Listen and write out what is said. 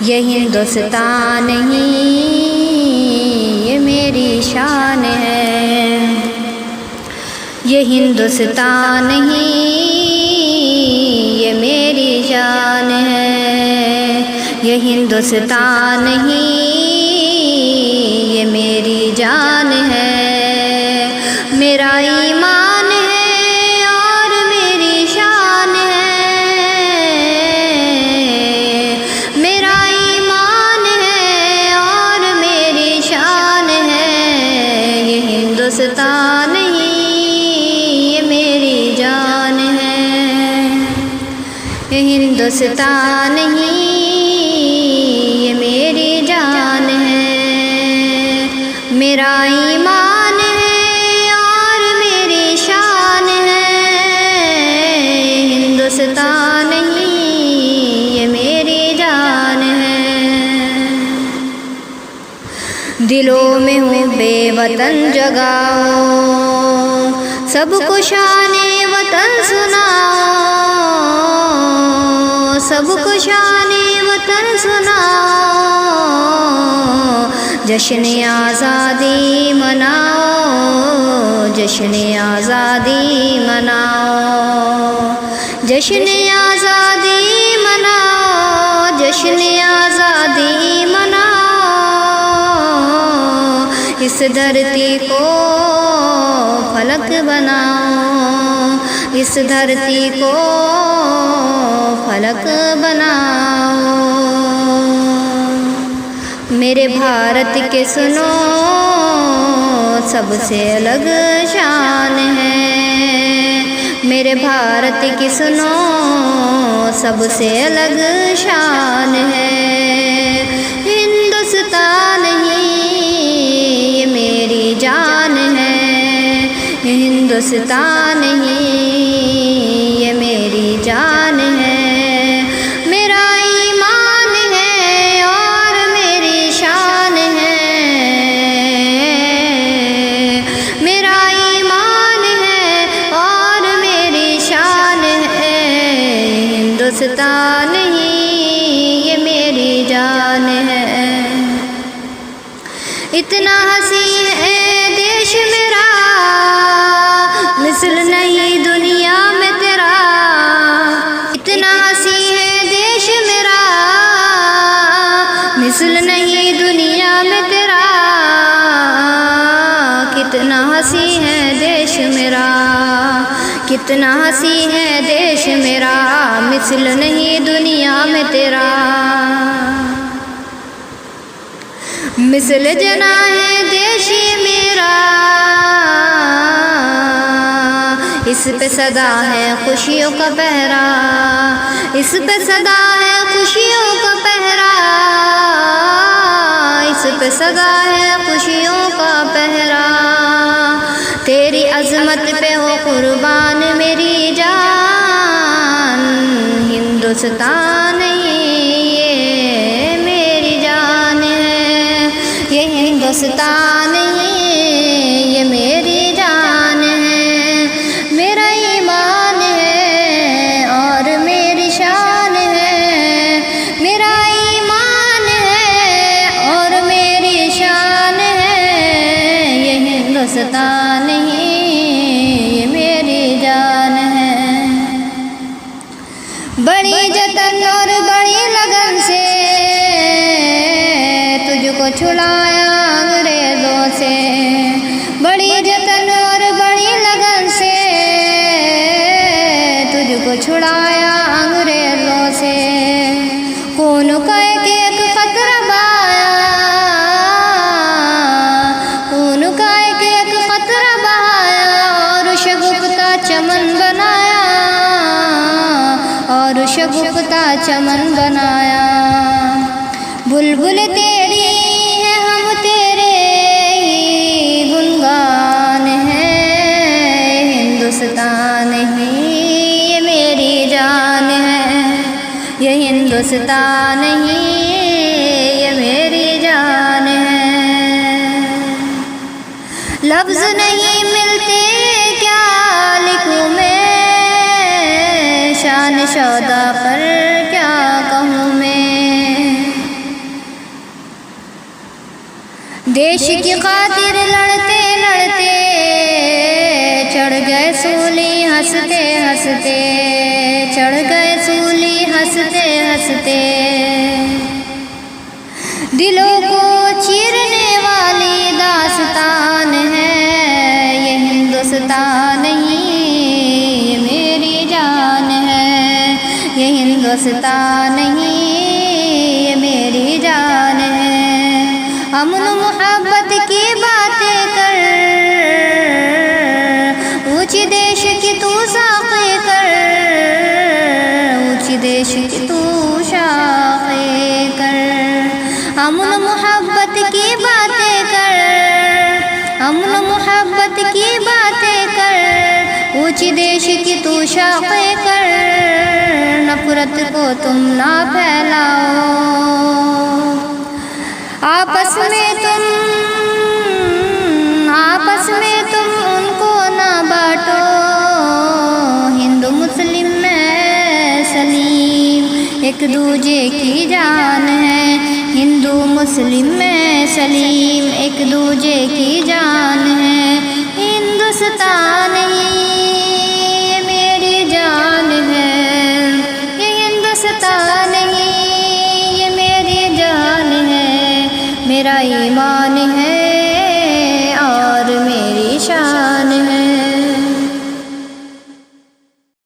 ये हिंदुस्तान नहीं ये मेरी शान है। ये हिंदुस्तान नहीं ये मेरी जान है। ये हिंदुस्तान नहीं ये मेरी जान है। मेरा ईमान है और मेरी शान है। मेरा ईमान है और मेरी शान है। ये हिंदुस्तान नहीं ये मेरी जान है। ये हिंदुस्तान नहीं ये मेरी जान है। मेरा ईमान है और मेरी शान है। हिंदुस्तान नहीं ये मेरी जान है। दिलों में हूँ बेवतन जगाओ, सबको शाने वतन सुनाओ। सबको शाने वतन सुनाओ। जश्न आज़ादी मनाओ, जश्न आज़ादी मनाओ। जश्न आज़ादी मनाओ, जश्न आज़ादी मनाओ। इस धरती को फलक बनाओ, इस धरती को फलक बनाओ। मेरे भारत के सुनो सबसे अलग शान है। मेरे भारत की सुनो सबसे अलग शान है। हिंदुस्तान ही ये मेरी जान है। हिंदुस्तान ही ये मेरी जान है। मेरा ईमान है और मेरी शान है। मेरा ईमान है और मेरी शान है। हिंदुस्तान ही ये मेरी जान है। इतना हसी है देश मेरा, मिसल नहीं दुनिया में तेरा। इतना हसी है देश मेरा, मिसल नहीं दुनिया में तेरा। कितना हसी है देश मेरा, कितना हसी है देश मेरा। मिसल नहीं दुनिया में तेरा। मिसल जना है देश मेरा, इस पे सदा है खुशियों का पहरा। इस पे सदा है खुशियों का पहरा। इस पे सदा है खुशियों का पहरा। तेरी अज़मत पे हो कुर्बान मेरी जान। हिंदुस्तान ये मेरी जान है। ये हिंदुस्तान ये मेरी जान है। मेरा ईमान है और मेरी शान है। मेरा ईमान है और मेरी शान है। ये हिंदुस्तान ही ये मेरी जान है। बड़ी जतन और बड़ी लगन से तुझको छुड़ाया अंग्रेज़ों से। बड़ी जतन और बड़ी लगन से तुझको छुड़ाया अंग्रेज़ों से। खून का एक कतरा बहाया, खून का एक कतरा बहाया। और शगुफ्ता चमन बनाया, और शगुफ्ता चमन बनाया। बुलबुल तेरी है हम तेरे ही गुनगान है। हिंदुस्तान ही ये मेरी जान है। ये हिंदुस्तान ही ये मेरी जान है। लफ्ज़ नहीं मिलते क्या लिखूं मैं, शान शौदा पर क्या कहूँ मैं। देश की खातिर लड़ते लड़ते चढ़ गए सूली हंसते हंसते, चढ़ गए सूली हंसते हंसते। दिलों को चीरने वाली दास्तान है ये हिंदुस्तान नहीं, ये मेरी जान है। ये हिंदुस्तान नहीं, ये मेरी जान है। अमन मोहब्बत की बातें कर, ऊंची देश की तू साक़े कर, ऊंची देश की तू शाक़े कर। अमन मोहब्बत की बातें कर, अमन मोहब्बत की बातें कर, ऊंची देश की तू शाक़े कर। नफ़रत को तुम ना फैलाओ, आपस में तुम उनको ना बांटो। हिंदू मुस्लिम में सलीम एक दूजे की जान है, हिंदू मुस्लिम में सलीम एक दूजे की जान है। हिंदुस्तान ही ये मेरी जान है, ये हिंदुस्तान ही ये मेरी जान है। मेरा ईमान है